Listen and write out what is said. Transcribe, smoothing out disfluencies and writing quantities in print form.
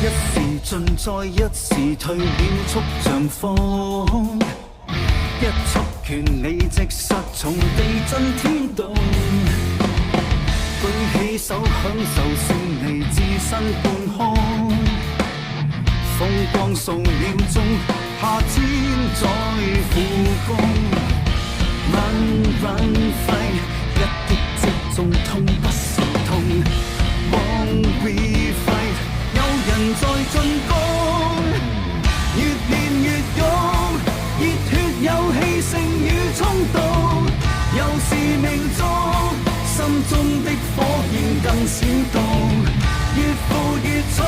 一時盡在一時退，變速像風。一束權利即失重地震天動，舉起手享受勝利，置身半空。風光數秒鐘，夏天再復工。Run fight， 一擊即中，痛不是痛。Won't we fight， 有人在進攻，越練越勇，熱血有氣盛與衝動，有使命中，心中的火焰更閃動，越負越重。